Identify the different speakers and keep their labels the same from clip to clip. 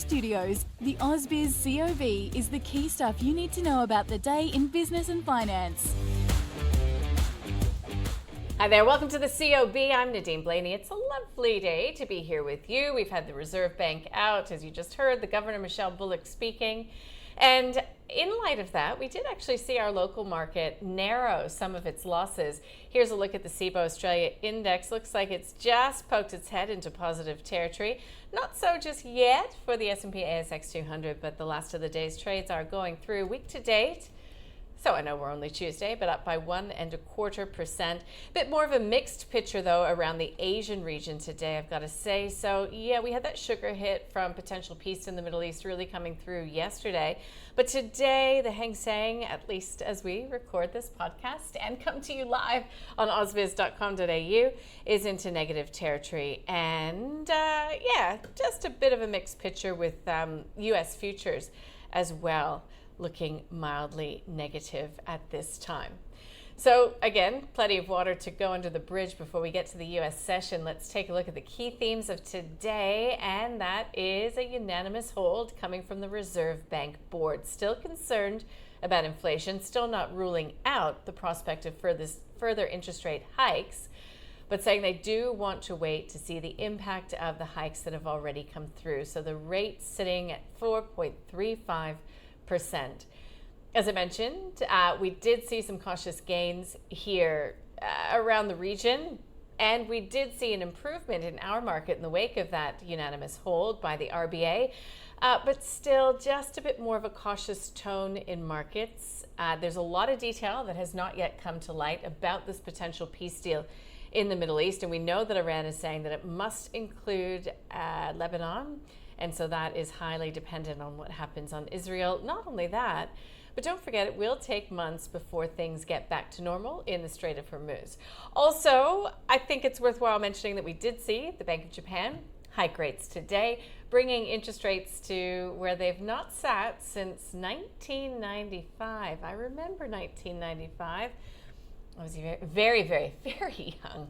Speaker 1: studios, the AusBiz COB is the key stuff you need to know about the day in business and finance.
Speaker 2: Hi there, welcome to the COB. I'm Nadine Blaney. It's a lovely day to be here with you. We've had the Reserve Bank out, as you just heard, the Governor Michelle Bullock speaking. And in light of that, we did actually see our local market narrow some of its losses. Here's a look at the COB Australia Index. Looks like it's just poked its head into positive territory. Not so just yet for the S&P ASX 200, but the last of the day's trades are going through week to date. So I know we're only Tuesday, but up by 1.25%. Bit more of a mixed picture, though, around the Asian region today, I've got to say. So, yeah, we had that sugar hit from potential peace in the Middle East really coming through yesterday. But today, the Hang Seng, at least as we record this podcast and come to you live on ausbiz.com.au, is into negative territory. And, yeah, just a bit of a mixed picture with U.S. futures as well, looking mildly negative at this time. So again, plenty of water to go under the bridge before we get to the US session. Let's take a look at the key themes of today, and that is a unanimous hold coming from the Reserve Bank Board. Still concerned about inflation, still not ruling out the prospect of further interest rate hikes, but saying they do want to wait to see the impact of the hikes that have already come through. So the rate sitting at 4.35%. As I mentioned, we did see some cautious gains here around the region, and we did see an improvement in our market in the wake of that unanimous hold by the RBA, but still just a bit more of a cautious tone in markets. There's a lot of detail that has not yet come to light about this potential peace deal in the Middle East, and we know that Iran is saying that it must include Lebanon. And so that is highly dependent on what happens on Israel. Not only that, but don't forget, it will take months before things get back to normal in the Strait of Hormuz. Also, I think it's worthwhile mentioning that we did see the Bank of Japan hike rates today, bringing interest rates to where they've not sat since 1995. I remember 1995. I was very, very, very young.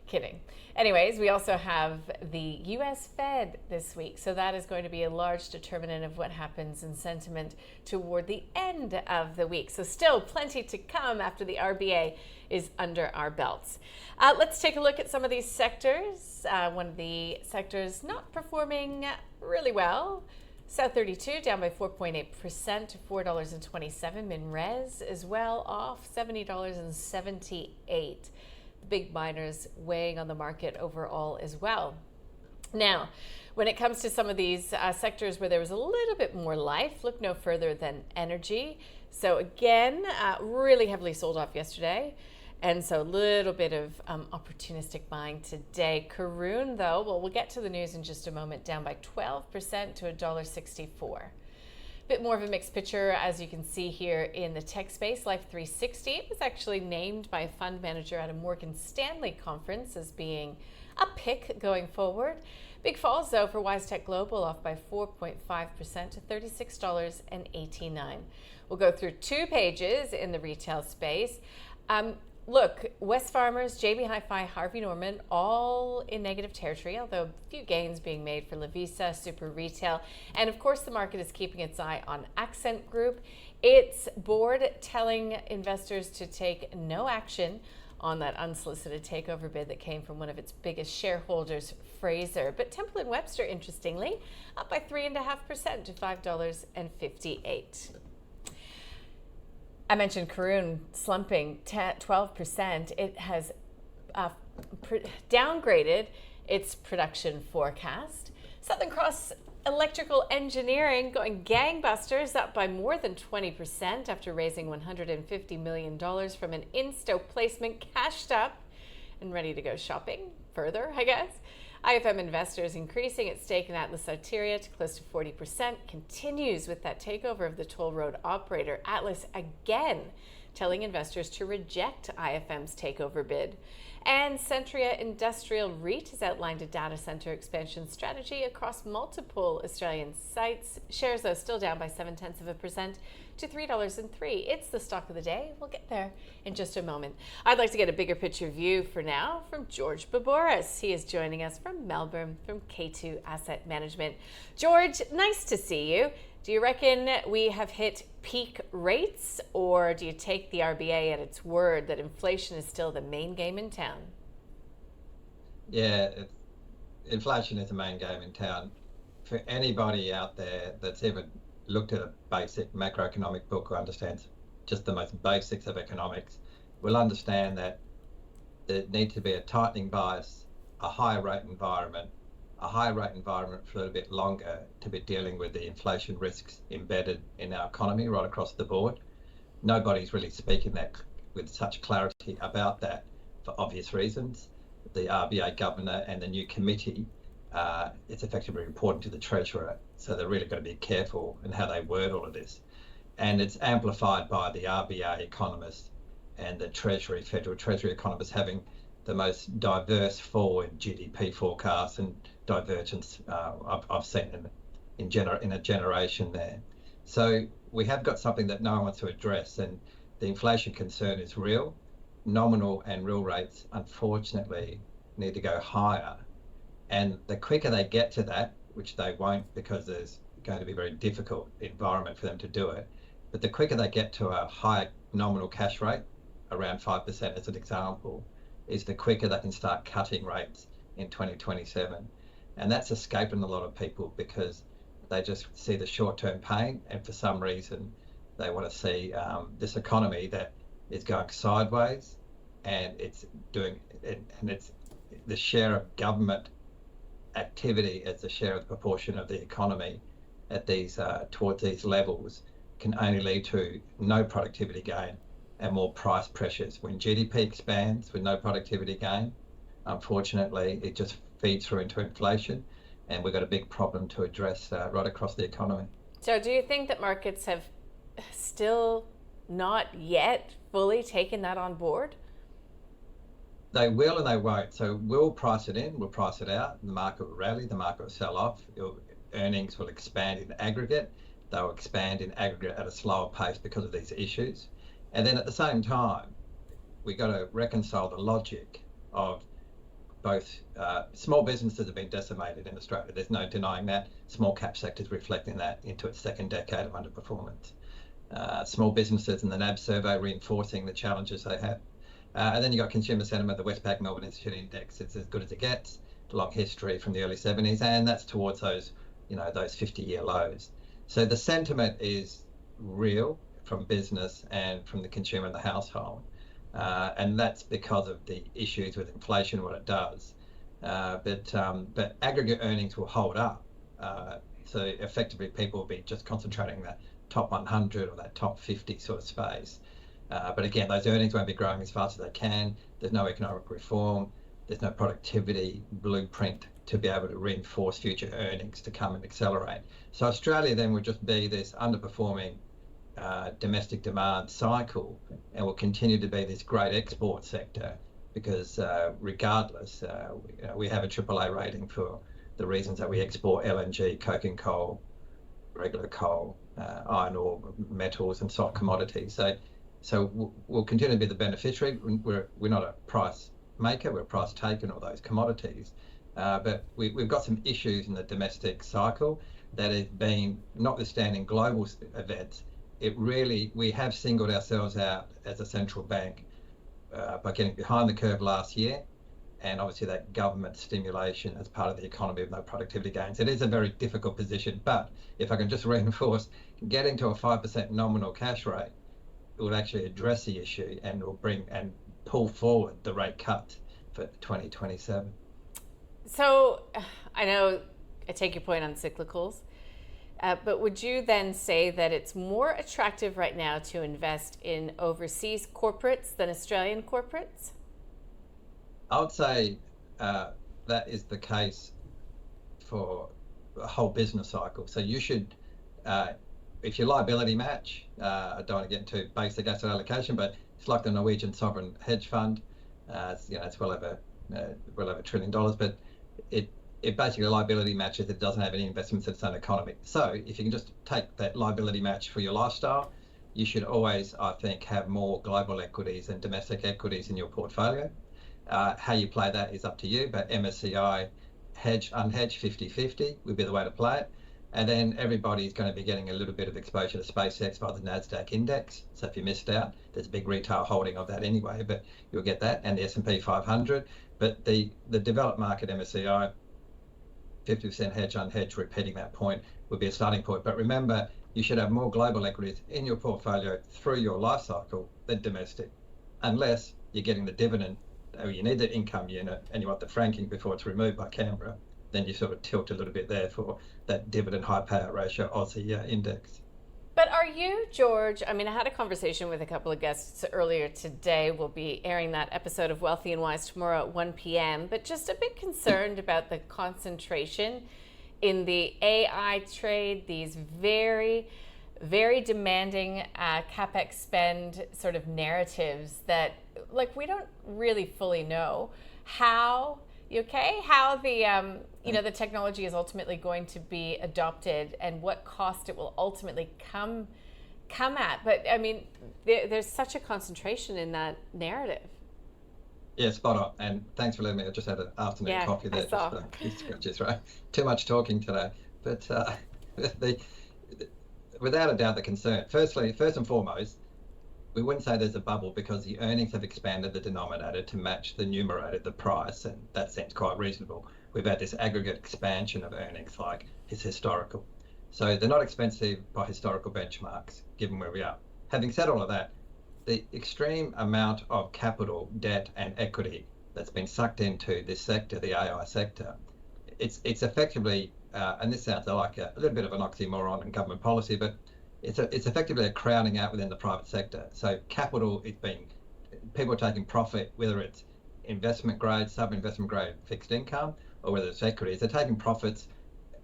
Speaker 2: Kidding. Anyways, we also have the US Fed this week, so that is going to be a large determinant of what happens in sentiment toward the end of the week. So still plenty to come after the RBA is under our belts. Let's take a look at some of these sectors. One of the sectors not performing really well. South 32 down by 4.8% to $4.27. MinRes as well, off $70.78. Big miners weighing on the market overall as well. Now, when it comes to some of these sectors where there was a little bit more life, look no further than energy. So again, really heavily sold off yesterday. And so a little bit of opportunistic buying today. Karoon, though, well, we'll get to the news in just a moment, down by 12% to $1.64. Bit more of a mixed picture, as you can see here in the tech space. Life 360 was actually named by a fund manager at a Morgan Stanley conference as being a pick going forward. Big falls, though, for WiseTech Global, off by 4.5% to $36.89. We'll go through two pages in the retail space. Look, Wesfarmers, JB Hi-Fi, Harvey Norman, all in negative territory, although a few gains being made for Lovisa, Super Retail. And of course, the market is keeping its eye on Accent Group. Its board telling investors to take no action on that unsolicited takeover bid that came from one of its biggest shareholders, Fraser. But Temple & Webster, interestingly, up by 3.5% to $5.58. I mentioned Karoon slumping 12%. It has downgraded its production forecast. Southern Cross Electrical Engineering going gangbusters, up by more than 20% after raising $150 million from an Insto placement, cashed up and ready to go shopping further, I guess. IFM Investors increasing its stake in Atlas Arteria to close to 40%, continues with that takeover of the toll road operator. Atlas again telling investors to reject IFM's takeover bid. And Centria Industrial REIT has outlined a data center expansion strategy across multiple Australian sites. Shares, though, still down by 0.7% to $3.03. It's the stock of the day. We'll get there in just a moment. I'd like to get a bigger picture view for now from George Baboris. He is joining us from Melbourne from K2 Asset Management. George, nice to see you. Do you reckon we have hit peak rates, or do you take the RBA at its word that inflation is still the main game in town?
Speaker 3: Yeah, inflation is the main game in town. For anybody out there that's ever looked at a basic macroeconomic book or understands just the most basics of economics will understand that there needs to be a tightening bias, a higher rate environment for a little bit longer to be dealing with the inflation risks embedded in our economy right across the board. Nobody's really speaking that with such clarity about that for obvious reasons. The RBA governor and the new committee, it's effectively reporting to the treasurer, so they're really going to be careful in how they word all of this. And it's amplified by the RBA economists and the Federal Treasury economists having the most diverse forward GDP forecasts and divergence I've seen in a generation there. So we have got something that no one wants to address, and the inflation concern is real. Nominal and real rates, unfortunately, need to go higher. And the quicker they get to that, which they won't because there's going to be a very difficult environment for them to do it, but the quicker they get to a higher nominal cash rate, around 5% as an example, is the quicker they can start cutting rates in 2027. And that's escaping a lot of people because they just see the short-term pain, and for some reason they want to see this economy that is going sideways, and it's the share of government activity as the share of the proportion of the economy at these towards these levels can only lead to no productivity gain and more price pressures. When GDP expands with no productivity gain, unfortunately, it just feeds through into inflation, and we've got a big problem to address right across the economy.
Speaker 2: So do you think that markets have still not yet fully taken that on board?
Speaker 3: They will and they won't. So we'll price it in, we'll price it out. The market will rally, the market will sell off. Earnings will expand in aggregate. They'll expand in aggregate at a slower pace because of these issues. And then at the same time, we've got to reconcile the logic of both small businesses have been decimated in Australia. There's no denying that. Small cap sector is reflecting that into its second decade of underperformance. Small businesses in the NAB survey reinforcing the challenges they have. And then you've got consumer sentiment, the Westpac Melbourne Institute Index. It's as good as it gets, long history from the early 70s, and that's towards those 50-year lows. So the sentiment is real from business and from the consumer and the household. And that's because of the issues with inflation, what it does. But aggregate earnings will hold up. So effectively, people will be just concentrating that top 100 or that top 50 sort of space. But again, those earnings won't be growing as fast as they can. There's no economic reform. There's no productivity blueprint to be able to reinforce future earnings to come and accelerate. So Australia then would just be this underperforming domestic demand cycle, and will continue to be this great export sector because regardless, we have a AAA rating for the reasons that we export LNG, coking coal, regular coal, iron ore, metals and soft commodities. So we'll continue to be the beneficiary. We're not a price maker, we're a price taker in all those commodities. But we've got some issues in the domestic cycle that has been, notwithstanding global events, we have singled ourselves out as a central bank by getting behind the curve last year, and obviously that government stimulation as part of the economy with no productivity gains. It is a very difficult position, but if I can just reinforce, getting to a 5% nominal cash rate will actually address the issue and will bring and pull forward the rate cut for 2027.
Speaker 2: So I know I take your point on cyclicals, but would you then say that it's more attractive right now to invest in overseas corporates than Australian corporates?
Speaker 3: I would say that is the case for the whole business cycle. So you should if you liability match, I don't want to get into basic asset allocation, but it's like the Norwegian sovereign hedge fund. It's well over $1 trillion, but it basically liability matches. It doesn't have any investments in its own economy. So if you can just take that liability match for your lifestyle, you should always, I think, have more global equities and domestic equities in your portfolio. How you play that is up to you, but MSCI hedge, unhedged, 50-50 would be the way to play it. And then everybody's going to be getting a little bit of exposure to SpaceX via the NASDAQ index. So if you missed out, there's a big retail holding of that anyway, but you'll get that, and the S&P 500. But the developed market MSCI, 50% hedge, unhedged, repeating that point, would be a starting point. But remember, you should have more global equities in your portfolio through your life cycle than domestic, unless you're getting the dividend, or you need the income unit and you want the franking before it's removed by Canberra. Then you sort of tilt a little bit there for that dividend high payout ratio Aussie index.
Speaker 2: But are you, George, I mean, I had a conversation with a couple of guests earlier today. We'll be airing that episode of Wealthy and Wise tomorrow at 1 p.m. But just a bit concerned about the concentration in the AI trade, these very, very demanding CapEx spend sort of narratives that, like, we don't really fully know how the the technology is ultimately going to be adopted and what cost it will ultimately come at. But I mean, there's such a concentration in that narrative.
Speaker 3: Yeah, spot on. And thanks for letting me. I just had an afternoon coffee there. Just right. Too much talking today. But without a doubt, the concern. First and foremost, we wouldn't say there's a bubble because the earnings have expanded the denominator to match the numerator, the price, and that seems quite reasonable. We've had this aggregate expansion of earnings like it's historical. So they're not expensive by historical benchmarks, given where we are. Having said all of that, the extreme amount of capital, debt, and equity that's been sucked into this sector, the AI sector, it's effectively, and this sounds like a little bit of an oxymoron in government policy, but it's effectively a crowding out within the private sector. So capital is people are taking profit, whether it's investment grade, sub-investment grade fixed income, or whether it's equities. They're taking profits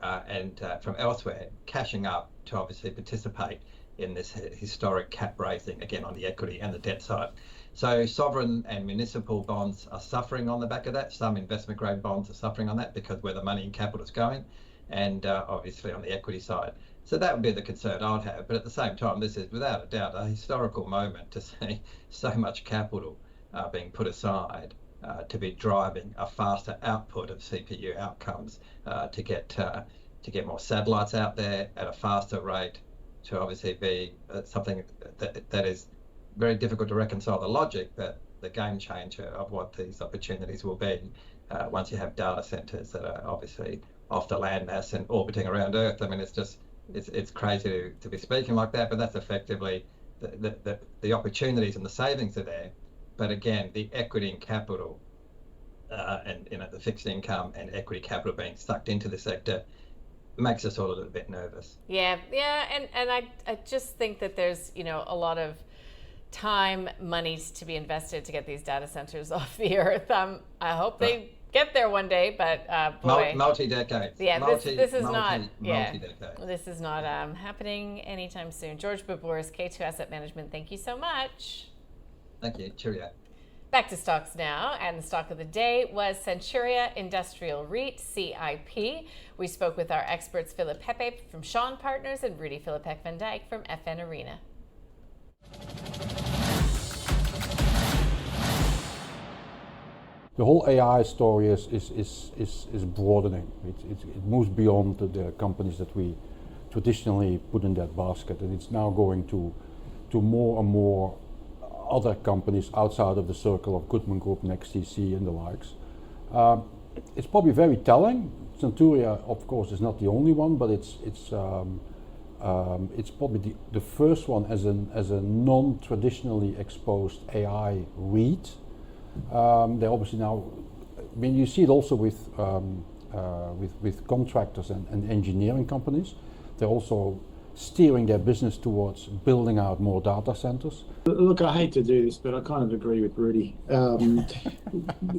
Speaker 3: and from elsewhere, cashing up to obviously participate in this historic cap raising, again, on the equity and the debt side. So sovereign and municipal bonds are suffering on the back of that. Some investment grade bonds are suffering on that because where the money and capital is going, and obviously on the equity side. So that would be the concern I'd have. But at the same time, this is without a doubt a historical moment to see so much capital being put aside to be driving a faster output of CPU outcomes to get more satellites out there at a faster rate, to obviously be something that is very difficult to reconcile the logic, but the game changer of what these opportunities will be once you have data centers that are obviously off the landmass and orbiting around Earth. I mean, it's crazy to be speaking like that, but that's effectively the opportunities and the savings are there. But again, the equity and capital and the fixed income and equity capital being sucked into the sector makes us all a little bit nervous.
Speaker 2: Yeah, and I just think that there's a lot of time, monies to be invested to get these data centers off the earth. I hope they get there one day, but boy,
Speaker 3: multi-decades.
Speaker 2: Yeah, this is not. Yeah,
Speaker 3: multi-decades.
Speaker 2: This is not happening anytime soon. George Babours, K2 Asset Management. Thank you so much.
Speaker 3: Thank you. Cheerio.
Speaker 2: Back to stocks now, and the stock of the day was Centuria Industrial REIT, CIP. We spoke with our experts Philip Pepe from Shaw Partners and Rudy Philippek Van Dyke from FN Arena.
Speaker 4: The whole AI story is broadening. It moves beyond the companies that we traditionally put in that basket, and it's now going to more and more other companies outside of the circle of Goodman Group, NextDC, and the likes. It's probably very telling. Centuria, of course, is not the only one, but it's probably the first one as a non-traditionally exposed AI REIT. They're obviously now, I mean, you see it also with contractors and engineering companies. They're also steering their business towards building out more data centers.
Speaker 5: Look, I hate to do this, but I kind of agree with Rudy.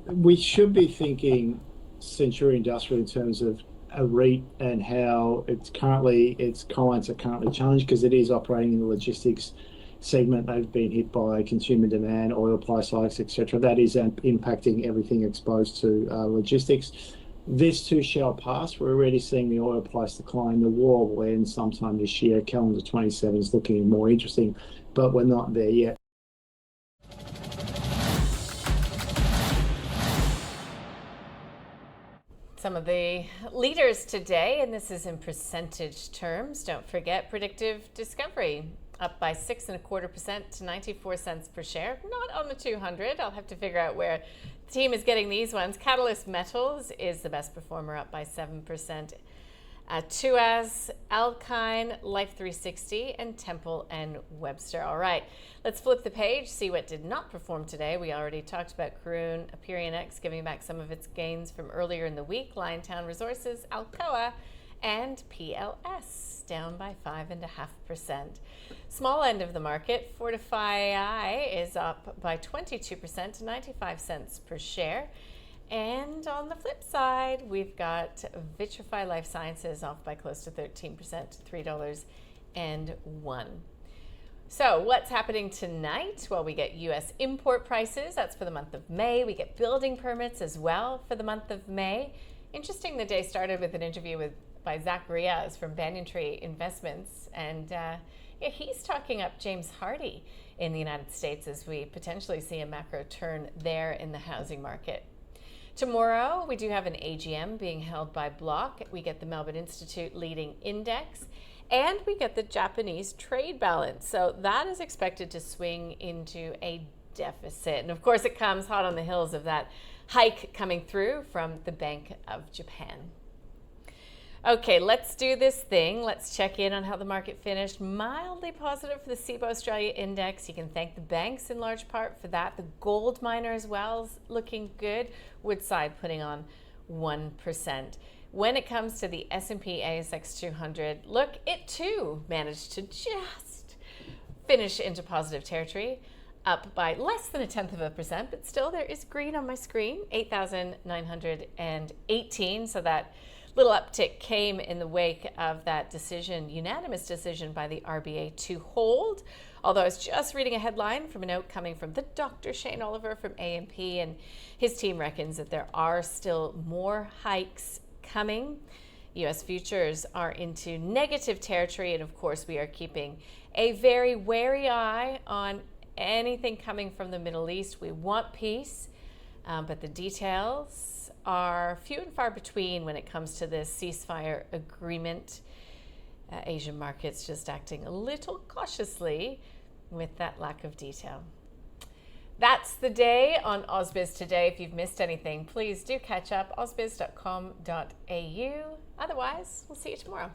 Speaker 5: We should be thinking Centuria Industrial in terms of a REIT and how its clients are currently challenged because it is operating in the logistics segment. They've been hit by consumer demand, oil price hikes, etc. That is impacting everything exposed to logistics. This too shall pass. We're already seeing the oil price decline. The war will end sometime this year. Calendar 27 is looking more interesting, but we're not there yet.
Speaker 2: Some of the leaders today, and this is in percentage terms, don't forget Predictive Discovery, up by 6.25% to 94 cents per share. Not on the 200. I'll have to figure out where the team is getting these ones. Catalyst Metals is the best performer, up by 7%. Tuas, Alkine, Life 360, and Temple and Webster. All right, let's flip the page, see what did not perform today. We already talked about Karoon, X giving back some of its gains from earlier in the week. Liontown Resources, Alcoa, and PLS down by 5.5%. Small end of the market, Fortify is up by 22% to 95 cents per share. And on the flip side, we've got Vitrify Life Sciences off by close to 13% to $3.01. So what's happening tonight? Well, we get U.S. import prices. That's for the month of May. We get building permits as well for the month of May. Interesting, the day started with an interview by Zach Riaz from Banyan Tree Investments. And he's talking up James Hardie in the United States as we potentially see a macro turn there in the housing market. Tomorrow, we do have an AGM being held by Block. We get the Melbourne Institute leading index, and we get the Japanese trade balance. So that is expected to swing into a deficit. And of course, it comes hot on the heels of that hike coming through from the Bank of Japan. Okay, let's do this thing. Let's check in on how the market finished. Mildly positive for the COB Australia Index. You can thank the banks in large part for that. The gold miner as well is looking good. Woodside putting on 1%. When it comes to the S&P ASX 200, look, it too managed to just finish into positive territory, up by less than 0.1%, but still there is green on my screen, 8,918. So that little uptick came in the wake of that decision, unanimous decision by the RBA to hold. Although I was just reading a headline from a note coming from the Dr. Shane Oliver from AMP, and his team reckons that there are still more hikes coming. U.S. futures are into negative territory, and of course we are keeping a very wary eye on anything coming from the Middle East. We want peace, but the details are few and far between when it comes to this ceasefire agreement. Asian markets just acting a little cautiously with that lack of detail. That's the day on AusBiz Today. If you've missed anything, please do catch up, ausbiz.com.au. Otherwise, we'll see you tomorrow.